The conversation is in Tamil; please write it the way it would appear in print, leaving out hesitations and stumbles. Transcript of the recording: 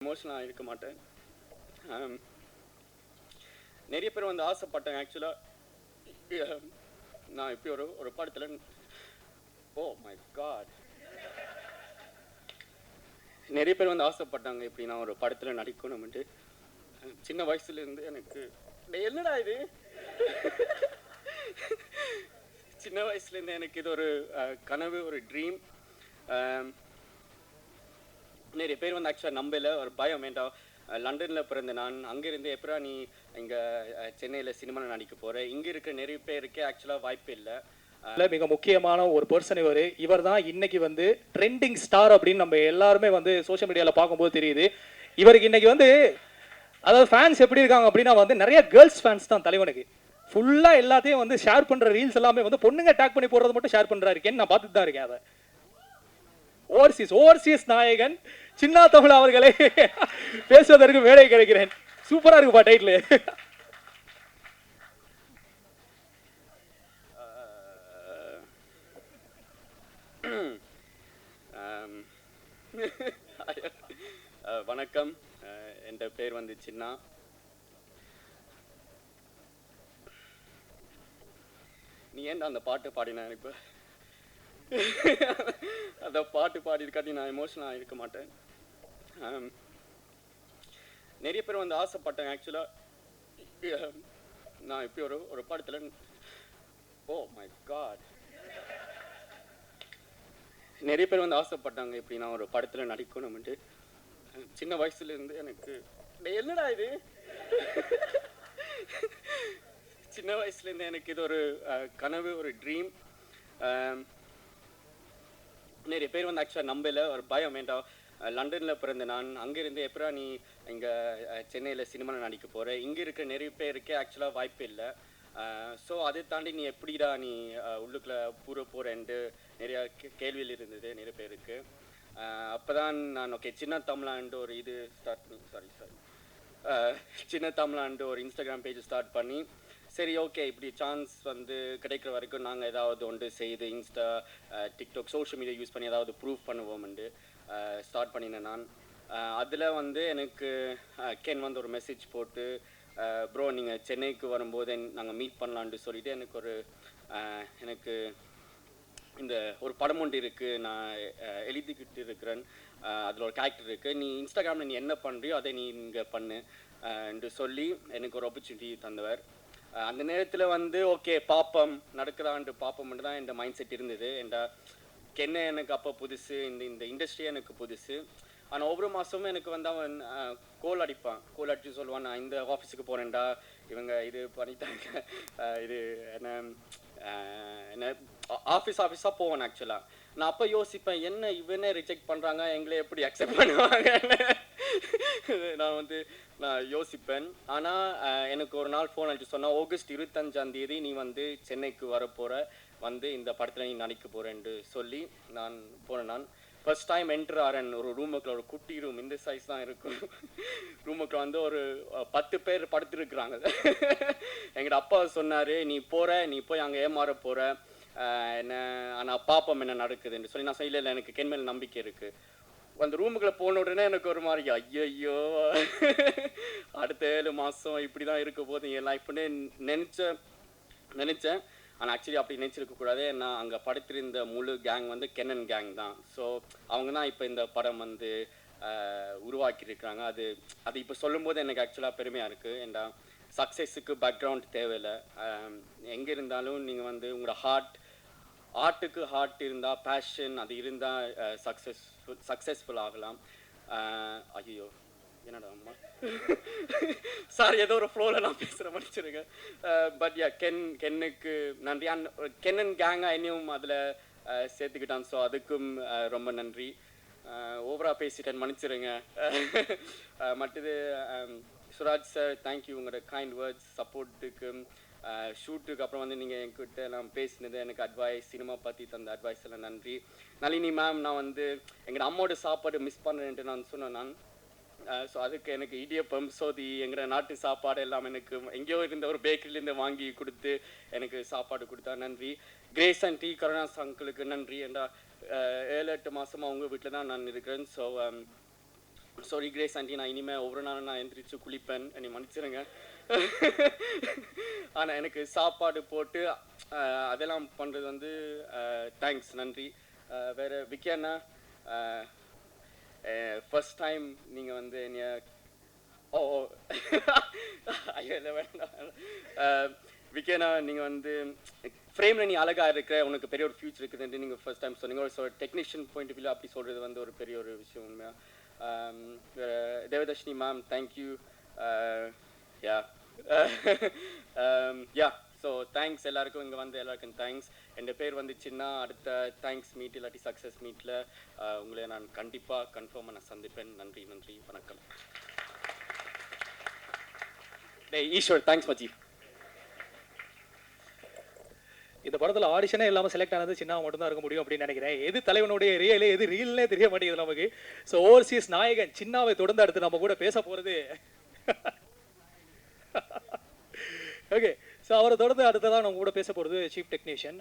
எமோஷனலாக இருக்க மாட்டேன். நிறைய பேர் வந்து ஆசைப்பட்டேன் ஆக்சுவலாக. நான் இப்படி ஒரு படத்தில் ஓ மை காட் நிறைய பேர் வந்து ஆசைப்பட்டாங்க இப்படி நான் ஒரு படத்தில் நடிக்கணும்ட்டு. சின்ன வயசுலேருந்து எனக்கு என்னடா இது சின்ன வயசுலேருந்து எனக்கு இது ஒரு கனவு, ஒரு ட்ரீம். நிறைய பேர் வந்து ஆக்சுவலாக நம்பல, ஒரு பயம் வேண்டாம். லண்டனில் பிறந்த நான் அங்கேருந்து எப்படா நீ இங்கே சென்னையில் சினிமாவில் நடிக்க போகிற, இங்கே இருக்கிற நிறைய பேருக்கு ஆக்சுவலாக வாய்ப்பு இல்லை. மிக முக்கியமான ஒரு பர்சன் இவர் தான் இன்னைக்கு வந்து ட்ரெண்டிங் ஸ்டார் அப்படின்னு நம்ம எல்லாருமே வந்து சோஷியல் மீடியாவில் பார்க்கும்போது தெரியுது. இவருக்கு இன்னைக்கு வந்து அதாவது ஃபேன்ஸ் எப்படி இருக்காங்க அப்படின்னா வந்து நிறைய கேர்ள்ஸ் ஃபேன்ஸ் தான் தலைவனுக்கு. ஃபுல்லாக எல்லாத்தையும் வந்து ஷேர் பண்ணுற ரீல்ஸ் எல்லாமே வந்து பொண்ணுங்க டேக் பண்ணி போடுறது மட்டும் ஷேர் பண்ணுறாருக்கேன்னு நான் பார்த்துட்டு தான் இருக்கேன். அதை ஓவர்சீஸ் நாயகன் சின்னா தமிழ் அவர்களை பேசுவதற்கு மேடை கிடைக்கிறேன். சூப்பராக இருக்குப்பா டைட்டில். வணக்கம், என் பேர் வந்து சின்னா. நீ ஏன்டா அந்த பாட்டு பாடினா? இப்போ அந்த பாட்டு பாடியிருக்காட்டி நான் எமோஷனலாக இருக்க மாட்டேன். நிறைய பேர் வந்து ஆசைப்பட்டேன் ஆக்சுவலாக. நான் இப்படி ஒரு படத்தில் ஓ மை காட் நிறைய பேர் வந்து ஆசைப்பட்டாங்க இப்படி நான் ஒரு படத்தில் நடிக்கணும்ட்டு. சின்ன வயசுலேருந்து எனக்கு என்னடா இது சின்ன வயசுலேருந்து எனக்கு இது ஒரு கனவு, ஒரு ட்ரீம். நிறைய பேர் வந்து ஆக்சுவலாக நம்பல, ஒரு பயம் வேண்டாம். லண்டனில் பிறந்த நான் அங்கேருந்து எப்படா நீ இங்கே சென்னையில் சினிமாவில் நடிக்க போகிற, இங்கே இருக்கிற நிறைய பேருக்கு ஆக்சுவலாக வாய்ப்பு இல்லை. ஸோ அதை தாண்டி நீ எப்படிடா நீ உள்ளுக்குள்ளே போகிறேன்ட்டு நிறையா கேள்வியில் இருந்தது நிறைய பேருக்கு. அப்போ தான் நான் ஓகே சின்ன தமிழாண்டு ஒரு இது ஸ்டார்ட் பண்ணி சின்ன தமிழாண்டு ஒரு இன்ஸ்டாகிராம் பேஜ் ஸ்டார்ட் பண்ணி, சரி ஓகே இப்படி சான்ஸ் வந்து கிடைக்கிற வரைக்கும் நாங்கள் ஏதாவது ஒன்று செய்து Insta, TikTok, social media use பண்ணி ஏதாவது ப்ரூவ் பண்ணுவோம்ண்டு ஸ்டார்ட் பண்ணினேன் நான். அதில் வந்து எனக்கு கென் வந்து ஒரு மெசேஜ் போட்டு, ப்ரோ நீங்கள் சென்னைக்கு வரும்போது நாங்கள் மீட் பண்ணலான்ட்டு சொல்லிவிட்டு எனக்கு இந்த ஒரு படம் ஒன்று இருக்குது, நான் எழுதிக்கிட்டு இருக்கிறேன், அதில் ஒரு கேரக்டர் இருக்குது, நீ இன்ஸ்டாகிராமில் நீ என்ன பண்ணுறியோ அதை நீ இங்கே பண்ணு என்று சொல்லி எனக்கு ஒரு ஆப்பர்ச்சுனிட்டி தந்தவர். அந்த நேரத்தில் வந்து ஓகே பார்ப்போம் நடக்குதான்ட்டு பார்ப்போம்ட்டு தான் என் மைண்ட் செட் இருந்தது. என்ன எனக்கு அப்போ புதுசு, இந்த இண்டஸ்ட்ரியே எனக்கு புதுசு. ஆனால் ஒவ்வொரு மாதமும் எனக்கு வந்து அவன் கோல் அடித்து சொல்லுவான், நான் இந்த ஆஃபீஸுக்கு போகிறேன்டா, இவங்க இது பண்ணிட்டாங்க, இது என்ன ஆஃபீஸாக போவேன். ஆக்சுவலாக நான் அப்போ யோசிப்பேன், என்ன இவனே ரிஜெக்ட் பண்ணுறாங்க, எங்களே எப்படி அக்செப்ட் பண்ணுவாங்கன்னு நான் யோசிப்பேன். ஆனால் எனக்கு ஒரு நாள் ஃபோன் அடிச்சு சொன்னால், ஆகஸ்ட் 25 நீ வந்து சென்னைக்கு வரப்போகிற, வந்து இந்த படத்தில் நீ நடிக்க போகிறேன்னு சொல்லி நான் போனேன். நான் ஃபர்ஸ்ட் டைம் என்ட்ரு ஆறேன் ஒரு ரூமுக்குள்ள, ஒரு குட்டி ரூம், இந்த சைஸ் தான் இருக்கும். ரூமுக்குள்ள வந்து ஒரு 10 பேர் படுத்துருக்குறாங்க. எங்களோட அப்பா சொன்னார், நீ போய் அங்கே ஏமாற போகிற, என்ன ஆனால் பாப்பம் என்ன நடக்குதுன்னு சொல்லி நான் இல்லை எனக்கு கென் மேல் நம்பிக்கை இருக்குது. அந்த ரூமுக்குள்ளே போன உடனே எனக்கு ஒரு மாதிரி ஐயோ அடுத்த 7 மாதம் இப்படி தான் இருக்க போது என் லைஃப்னு நினச்சேன். ஆனால் ஆக்சுவலி அப்படி நினச்சிருக்கக்கூடாது. நான் அங்கே படுத்திருந்த முழு கேங் வந்து கென்னன் கேங் தான். ஸோ அவங்க தான் இப்போ இந்த படம் வந்து உருவாக்கியிருக்கிறாங்க. அது இப்போ சொல்லும்போது எனக்கு ஆக்சுவலாக பெருமையாக இருக்குது. ஏன்டா சக்ஸஸுக்கு பேக்ரவுண்ட் தேவையில்லை. எங்கே இருந்தாலும் நீங்கள் வந்து உங்களோட ஆர்ட்டுக்கு ஹார்ட் இருந்தால், பேஷன் அது இருந்தால் சக்ஸஸ்ஃபுல் ஆகலாம். ஐயோ என்னடா அம்மா சாரி, ஏதோ ஒரு ஃப்ளோவில் நான் பேசுகிற மன்னிச்சிருங்க. பட் யா கென்னுக்கு நன்றி. கென்னன் கேங்காக என்னையும் அதில் சேர்த்துக்கிட்டான். ஸோ அதுக்கும் ரொம்ப நன்றி. ஓவராக பேசிட்டேன், மன்னிச்சிருங்க. மற்றது சுராஜ் சார், தேங்க்யூ உங்களோட கைண்ட் வேர்ட்ஸ், சப்போர்ட்டுக்கு. ஷூட்டுக்கு அப்புறம் வந்து நீங்கள் என்கிட்ட நான் பேசினது, எனக்கு அட்வைஸ், சினிமா பற்றி தந்த அட்வைஸ் எல்லாம் நன்றி. நளினி மேம், நான் வந்து எங்களோட அம்மாவோட சாப்பாடு மிஸ் பண்ணுறேன்ட்டு நான் சொன்னேன். ஸோ அதுக்கு எனக்கு இடியப்பம், சோதி, எங்களோட நாட்டு சாப்பாடு எல்லாம் எனக்கு எங்கேயோ இருந்த ஒரு பேக்கரியிலேருந்து வாங்கி கொடுத்து எனக்கு சாப்பாடு கொடுத்தா நன்றி. கிரேஸ் அண்ட் டி கருணாஸ் அங்கிளுக்கு நன்றி. ஏண்டா 7-8 மாதமாக அவங்க வீட்டில் தான் நான் இருக்கிறேன். ஸோ சாரி கிரேஸ் ஆண்டி, நான் இனிமேல் ஒவ்வொரு நாளும் நான் எந்திரிச்சு குளிப்பேன், என்னை மன்னிச்சிருங்க. ஆனால் எனக்கு சாப்பாடு போட்டு அதெல்லாம் பண்ணுறது வந்து தேங்க்ஸ், நன்றி. வேறு விக்கியண்ணா, ஃபர்ஸ்ட் டைம் நீங்கள் வந்து என்னைய ஓ ஐயோ இல்லை வேண்டாம். விக்கியண்ணா, நீங்கள் வந்து ஃப்ரேமில் நீ அழகாக இருக்கிற, உனக்கு பெரிய ஒரு ஃபியூச்சர் இருக்குதுன்ட்டு நீங்கள் ஃபர்ஸ்ட் டைம் சொன்னீங்க. ஒரு டெக்னீஷியன் பாயிண்ட் ஆஃப் வியூ அப்படி சொல்கிறது வந்து ஒரு பெரிய ஒரு விஷயம் உண்மையாக. Devadarshini ma'am, thank you. Yeah yeah so thanks எல்லாருக்கும், இங்கே வந்து எல்லாருக்கும் தேங்க்ஸ். என் பேர் வந்து சின்ன, அடுத்த தேங்க்ஸ் மீட் இல்லாட்டி சக்ஸஸ் மீட்டில் உங்களை நான் கண்டிப்பாக கன்ஃபார்மாக நான் சந்திப்பேன். நன்றி, நன்றி, வணக்கம். டேய் ஈஸ்வர், தேங்க்ஸ் மச்சி. இந்த படத்துல ஆடிஷனே இல்லாமல் செலக்ட் ஆனது சின்னாவை மட்டும்தான் இருக்க முடியும் அப்படின்னு நினைக்கிறேன். எது தலைவனுடைய ரியலே எது ரீல்னே தெரிய மாட்டேங்குது நமக்கு. ஸோ ஓவர்சீஸ் நாயகன் சின்னாவை தொடர்ந்து அடுத்து நம்ம கூட பேச போகிறது ஓகே. ஸோ அவரை தொடர்ந்து அடுத்ததான் நம்ம கூட பேச போகிறது சீஃப் டெக்னீஷியன்